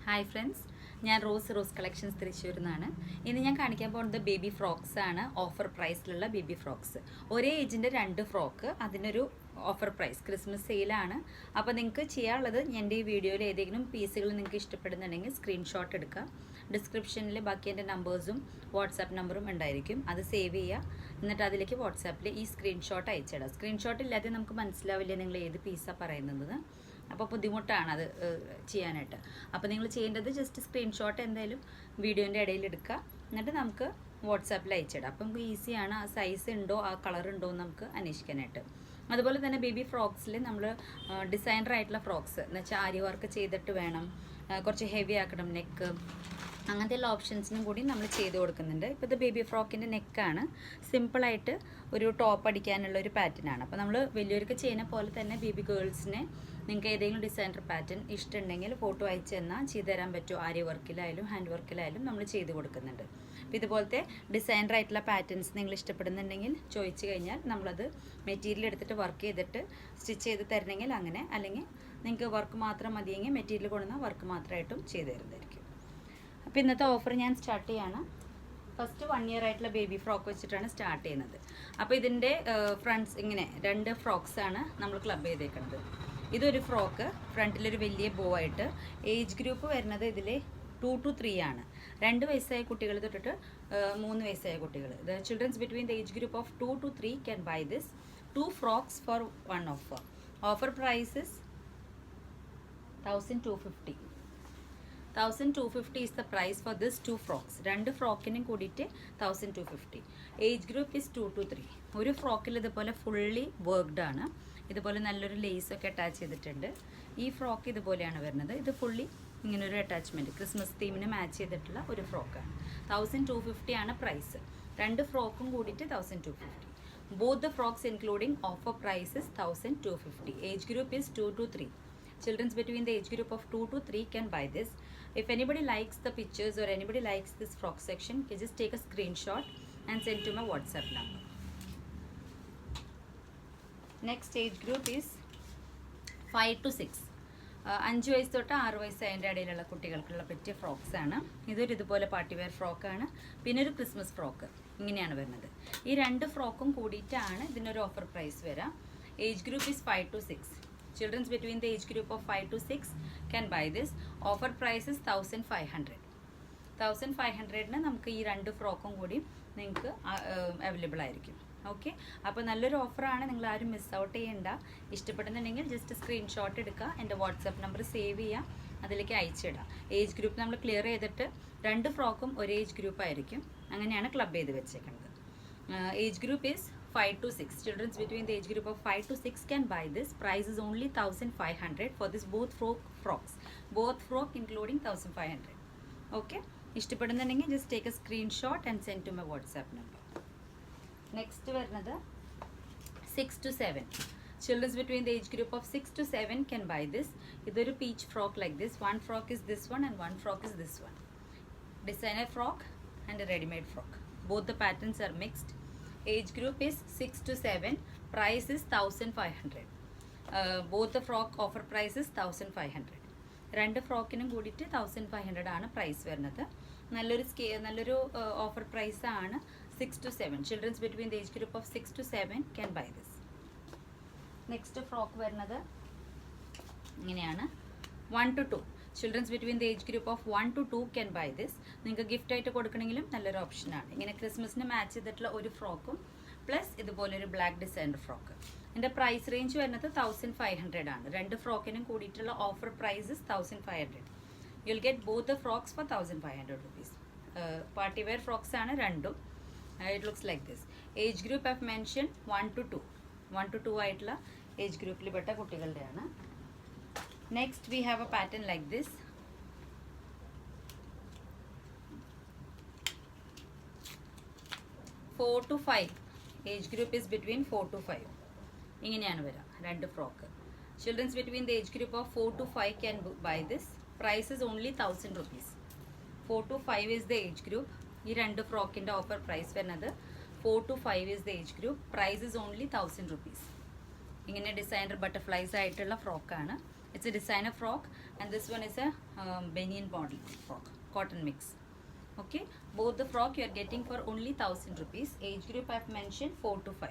Hi friends, ഞാൻ rose collections തൃശ്ശൂരിൽ നിന്നാണ്. ഇന്ന് ഞാൻ കാണിക്കാൻ പോകുന്നത് ബേബി ഫ്രോക്സ് ആണ്. ഓഫർ പ്രൈസിലുള്ള ബേബി ഫ്രോക്സ്, ഒരേ ഏജിൻ്റെ 2 ഫ്രോക്ക്, അതിനൊരു ഓഫർ പ്രൈസ്, ക്രിസ്മസ് സെയിലാണ്. അപ്പോൾ നിങ്ങൾക്ക് ചെയ്യാനുള്ളത്, എൻ്റെ ഈ വീഡിയോയിൽ ഏതെങ്കിലും പീസുകൾ നിങ്ങൾക്ക് ഇഷ്ടപ്പെടുന്നുണ്ടെങ്കിൽ സ്ക്രീൻഷോട്ട് എടുക്കുക. ഡിസ്ക്രിപ്ഷനിൽ ബാക്കി എൻ്റെ നമ്പേഴ്സും വാട്സാപ്പ് നമ്പറും ഉണ്ടായിരിക്കും, അത് സേവ് ചെയ്യുക. എന്നിട്ട് അതിലേക്ക് വാട്സാപ്പിൽ ഈ സ്ക്രീൻഷോട്ട് അയച്ചിടുക. സ്ക്രീൻഷോട്ട് ഇല്ലാതെ നമുക്ക് മനസ്സിലാവില്ല നിങ്ങൾ ഏത് പീസാണ് പറയുന്നത്. അപ്പോൾ ബുദ്ധിമുട്ടാണ് അത് ചെയ്യാനായിട്ട്. അപ്പോൾ നിങ്ങൾ ചെയ്യേണ്ടത് ജസ്റ്റ് സ്ക്രീൻഷോട്ട് എന്തായാലും വീഡിയോൻ്റെ ഇടയിൽ എടുക്കുക, എന്നിട്ട് നമുക്ക് വാട്സാപ്പിൽ അയച്ചിടാം. അപ്പം നമുക്ക് ഈസിയാണ്, ആ സൈസ് ഉണ്ടോ ആ കളർ ഉണ്ടോ എന്ന് നമുക്ക് അന്വേഷിക്കാനായിട്ട്. അതുപോലെ തന്നെ ബേബി ഫ്രോക്സിൽ നമ്മൾ ഡിസൈനർ ആയിട്ടുള്ള ഫ്രോക്സ് എന്ന് വെച്ചാൽ ആരി വർക്ക് ചെയ്തിട്ട് വേണം, കുറച്ച് ഹെവി ആക്കണം നെക്ക്, അങ്ങനത്തെ എല്ലാ ഓപ്ഷൻസിനും കൂടി നമ്മൾ ചെയ്ത് കൊടുക്കുന്നുണ്ട്. ഇപ്പോൾ ഇത് ബേബി ഫ്രോക്കിൻ്റെ നെക്കാണ്, സിമ്പിളായിട്ട് ഒരു ടോപ്പ് അടിക്കാനുള്ള ഒരു പാറ്റേൺ ആണ്. അപ്പോൾ നമ്മൾ വലിയവർക്ക് ചെയ്യുന്ന പോലെ തന്നെ ബേബി ഗേൾസിനെ നിങ്ങൾക്ക് ഏതെങ്കിലും ഡിസൈനർ പാറ്റേൺ ഇഷ്ടമുണ്ടെങ്കിൽ ഫോട്ടോ അയച്ചു തന്നാൽ ചെയ്തു തരാൻ പറ്റുമോ. ആരി വർക്കിലായാലും ഹാൻഡ് വർക്കിലായാലും നമ്മൾ ചെയ്ത് കൊടുക്കുന്നുണ്ട്. അപ്പോൾ ഇതുപോലത്തെ ഡിസൈനർ ആയിട്ടുള്ള പാറ്റേൺസ് നിങ്ങൾ ഇഷ്ടപ്പെടുന്നുണ്ടെങ്കിൽ ചോദിച്ചു കഴിഞ്ഞാൽ നമ്മളത് മെറ്റീരിയൽ എടുത്തിട്ട് വർക്ക് ചെയ്തിട്ട് സ്റ്റിച്ച് ചെയ്ത് തരണമെങ്കിൽ അങ്ങനെ, അല്ലെങ്കിൽ നിങ്ങൾക്ക് വർക്ക് മാത്രം മതിയെങ്കിൽ മെറ്റീരിയൽ കൊണ്ടുവന്നാൽ വർക്ക് മാത്രമായിട്ടും ചെയ്തു തരുന്നതായിരിക്കും. അപ്പോൾ ഇന്നത്തെ ഓഫർ ഞാൻ സ്റ്റാർട്ട് ചെയ്യാണ്. ഫസ്റ്റ് 1 ഇയർ ആയിട്ടുള്ള ബേബി ഫ്രോക്ക് വെച്ചിട്ടാണ് സ്റ്റാർട്ട് ചെയ്യുന്നത്. അപ്പോൾ ഇതിൻ്റെ ഫ്രണ്ട്സ് ഇങ്ങനെ 2 ഫ്രോക്സാണ് നമ്മൾ ക്ലബ് ചെയ്തേക്കുന്നത്. ഇതൊരു ഫ്രോക്ക്, ഫ്രണ്ടിലൊരു വലിയ ബോ ആയിട്ട്. ഏജ് ഗ്രൂപ്പ് വരുന്നത് ഇതിൽ 2 to 3 ആണ്. 2 വയസ്സായ കുട്ടികൾ തൊട്ടിട്ട് 3 വയസ്സായ കുട്ടികൾ. The children's between the age group of 2 to 3 can buy this 2 frocks for 1 offer. Offer prices 1250. 1250 is the price for this 2 frocks. 2 ഫ്രോക്കിനും കൂടിയിട്ട് 1250. Age group is 2 to 3. ഒരു ഫ്രോക്കിൽ ഇതുപോലെ ഫുള്ളി വർക്ക്ഡ് ആണ്. ഇതുപോലെ നല്ലൊരു ലേസൊക്കെ അറ്റാച്ച് ചെയ്തിട്ടുണ്ട്. ഈ ഫ്രോക്ക് ഇതുപോലെയാണ് വരുന്നത്. ഇത് ഫുള്ളി ഇങ്ങനൊരു അറ്റാച്ച്മെൻറ്റ്, ക്രിസ്മസ് തീമിന് മാച്ച് ചെയ്തിട്ടുള്ള ഒരു ഫ്രോക്കാണ്. 1250 ആണ് പ്രൈസ്. 2 ഫ്രോക്കും കൂടിയിട്ട് 1250. Both the frocks including offer prices 1250. Age group is 2 to 3. Children between the age group of 2 to 3 can buy this. If anybody likes the pictures or anybody likes this frock section, you just take a screenshot and send to my WhatsApp number. Next age group is 5 to 6. 5 വയസ്സ് തൊട്ട് 6 വയസ്സ് അതിൻ്റെ ഇടയിലുള്ള കുട്ടികൾക്കുള്ള പറ്റിയ frocks ആണ്. ഇതുപോലെ party wear ഫ്രോക്കാണ്. പിന്നെ ഒരു ക്രിസ്മസ് ഫ്രോക്ക് ഇങ്ങനെയാണ് വരുന്നത്. ഈ 2 ഫ്രോക്കും കൂടിയിട്ടാണ് ഇതിനൊരു ഓഫർ പ്രൈസ് വരാം. Age group is 5 to 6. Children between the age group of 5 to 6 can buy this. Offer price is 1500. 1500-ന് നമുക്ക് ഈ 2 ഫ്രോക്കും കൂടി നിങ്ങൾക്ക് അവൈലബിൾ ആയിരിക്കും. ഓക്കെ, അപ്പോൾ നല്ലൊരു ഓഫറാണ്, നിങ്ങൾ ആരും മിസ് ഔട്ട് ചെയ്യേണ്ട. ഇഷ്ടപ്പെടുന്നുണ്ടെങ്കിൽ ജസ്റ്റ് സ്ക്രീൻഷോട്ട് എടുക്കുക, എൻ്റെ വാട്സാപ്പ് നമ്പർ സേവ് ചെയ്യുക, അതിലേക്ക് അയച്ചിടുക. ഏജ് ഗ്രൂപ്പ് നമ്മൾ ക്ലിയർ ചെയ്തിട്ട് 2 ഫ്രോക്കും ഒരേ ഏജ് ഗ്രൂപ്പ് ആയിരിക്കും. അങ്ങനെയാണ് ക്ലബ് ചെയ്ത് വെച്ചേക്കുന്നത്. Age group is 5 to 6. Children between the age group of 5 to 6 can buy this. Price is only 1500 for this both frocks. Both frock including 1500. Okay. ഇഷ്ടപ്പെടുന്നുണ്ടെങ്കിൽ just take a screenshot and send to my WhatsApp number. Next വരുന്നത് 6 to 7. Children between the age group of 6 to 7 can buy this. ഇതൊരു peach frock like this. One frock is this one and one frock is this one. Designer frock and a ready-made frock. Both the patterns are mixed. Age group is 6 to 7. Price is 1500. Both the frock offer price is 1500. 2 ഫ്രോക്കിനും കൂടിയിട്ട് 1500 ആണ് price വരുന്നത്. നല്ലൊരു offer price ആണ്. 6 to 7. Children between the age group of 6 to 7 can buy this. Next frock വരുന്നത് ഇങ്ങനെയാണ്. 1 to 2. Children between the age group of 1 to 2 can buy this. നിങ്ങൾക്ക് gift ആയിട്ട് കൊടുക്കണമെങ്കിലും നല്ലൊരു ഓപ്ഷനാണ്. ഇങ്ങനെ ക്രിസ്മസിന് മാച്ച് ചെയ്തിട്ടുള്ള ഒരു ഫ്രോക്കും പ്ലസ് ഇതുപോലൊരു ബ്ലാക്ക് ഡിസൈനർ ഫ്രോക്ക്. ഇതിൻ്റെ പ്രൈസ് റേഞ്ച് വരുന്നത് 1500 ആണ്. 2 ഫ്രോക്കിനും കൂടിയിട്ടുള്ള offer prices 1500. You'll get both the frocks for 1500 rupees. Party wear frocks ആണ് രണ്ടും. It looks like this. Age group have mention 1 to 2. 1 to 2 ആയിട്ടുള്ള ഏജ് ഗ്രൂപ്പിൽ പെട്ട കുട്ടികളുടെയാണ്. Next we have a pattern like this. 4 to 5. Age group is between 4 to 5. ഇങ്ങനെയാണ് വരാം 2 frock. Children between the age group of 4 to 5 can buy this. Price is only 1000 rupees. 4 to 5 is the age group. ഈ 2 ഫ്രോക്കിൻ്റെ offer price വരുന്നത് 4 to 5 is the age group. Price is only 1000 rupees. ഇങ്ങനെ designer butterflies ആയിട്ടുള്ള ഫ്രോക്കാണ്. It's a designer frock. and this one is a Benin model frock, cotton mix. Okay, both the frock you are getting for only 1000 rupees. Age group I have mentioned 4 to 5.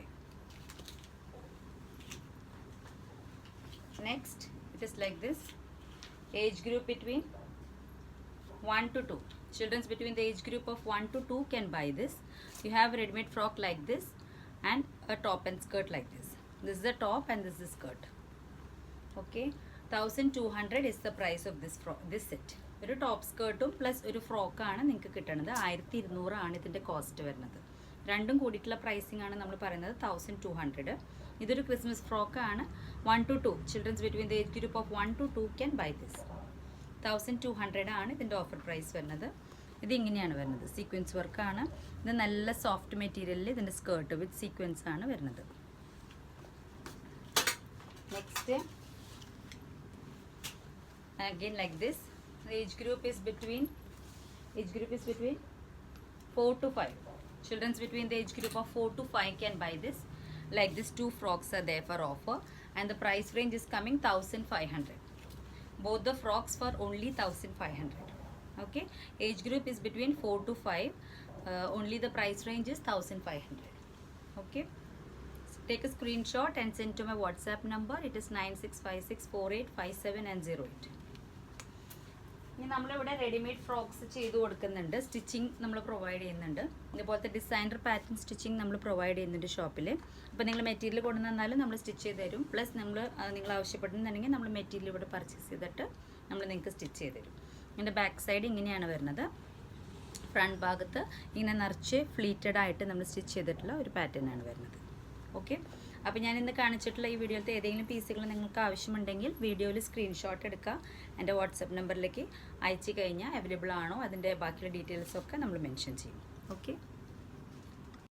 Next, it is like this. Age group between 1 to 2. Children between the age group of 1 to 2 can buy this. You have a ready-made frock like this and a top and skirt like this. This is the top and this is the skirt. Okay, 1200 is the price of this frock, this set. ഒരു top സ്കേർട്ടും plus ഒരു ഫ്രോക്കാണ് നിങ്ങൾക്ക് കിട്ടുന്നത്. 1200 ആണ് ഇതിൻ്റെ cost വരുന്നത്. രണ്ടും കൂടിയിട്ടുള്ള pricing ആണ് നമ്മൾ പറയുന്നത് 1200. ഇതൊരു ക്രിസ്മസ് ഫ്രോക്കാണ്. 1 to 2 childrens between the age group of 1 to 2 can buy this. 1200 ആണ് ഇതിൻ്റെ ഓഫർ പ്രൈസ് വരുന്നത്. ഇത് ഇങ്ങനെയാണ് വരുന്നത്. സീക്വൻസ് വർക്കാണ്. ഇത് നല്ല സോഫ്റ്റ് മെറ്റീരിയലിൽ ഇതിൻ്റെ സ്കേർട്ട് വിത്ത് സീക്വൻസ് ആണ് വരുന്നത്. Next again like this. The age group is between 4 to 5. Children between the age group of 4 to 5 can buy this. Like this, 2 frocks are there for offer and the price range is coming 1500. Both the frocks for only 1500. Okay, age group is between 4 to 5. Only the price range is 1500. Okay, so take a screenshot and send to my WhatsApp number. It is 96564857 and 08. ഇനി നമ്മളിവിടെ readymade frocks ചെയ്ത് കൊടുക്കുന്നുണ്ട്. Stitching നമ്മൾ provide ചെയ്യുന്നുണ്ട്. ഇതുപോലത്തെ designer pattern stitching നമ്മൾ provide ചെയ്യുന്നുണ്ട് ഷോപ്പിൽ. അപ്പോൾ നിങ്ങൾ മെറ്റീരിയൽ കൊണ്ടു തന്നാലും നമ്മൾ സ്റ്റിച്ച് ചെയ്ത് തരും. പ്ലസ് നിങ്ങൾ ആവശ്യപ്പെടുന്നുണ്ടെങ്കിൽ നമ്മൾ മെറ്റീരിയൽ ഇവിടെ പർച്ചേസ് ചെയ്തിട്ട് നമ്മൾ നിങ്ങൾക്ക് സ്റ്റിച്ച് ചെയ്ത് തരും. ഇതിൻ്റെ ബാക്ക് സൈഡ് ഇങ്ങനെയാണ് വരുന്നത്. ഫ്രണ്ട് ഭാഗത്ത് ഇങ്ങനെ നിറച്ച് ഫ്ലീറ്റഡ് ആയിട്ട് നമ്മൾ സ്റ്റിച്ച് ചെയ്തിട്ടുള്ള ഒരു പാറ്റേൺ ആണ് വരുന്നത്. ഓക്കെ, അപ്പോൾ ഞാൻ ഇന്ന് കാണിച്ചിട്ടുള്ള ഈ വീഡിയോയിലത്തെ ഏതെങ്കിലും പീസുകൾ നിങ്ങൾക്ക് ആവശ്യമുണ്ടെങ്കിൽ വീഡിയോയിൽ സ്ക്രീൻഷോട്ട് എടുക്കുക. എൻ്റെ വാട്സപ്പ് നമ്പറിലേക്ക് അയച്ചു കഴിഞ്ഞാൽ അവൈലബിൾ ആണോ അതിൻ്റെ ബാക്കിയുള്ള ഡീറ്റെയിൽസൊക്കെ നമ്മൾ മെൻഷൻ ചെയ്യും. ഓക്കെ.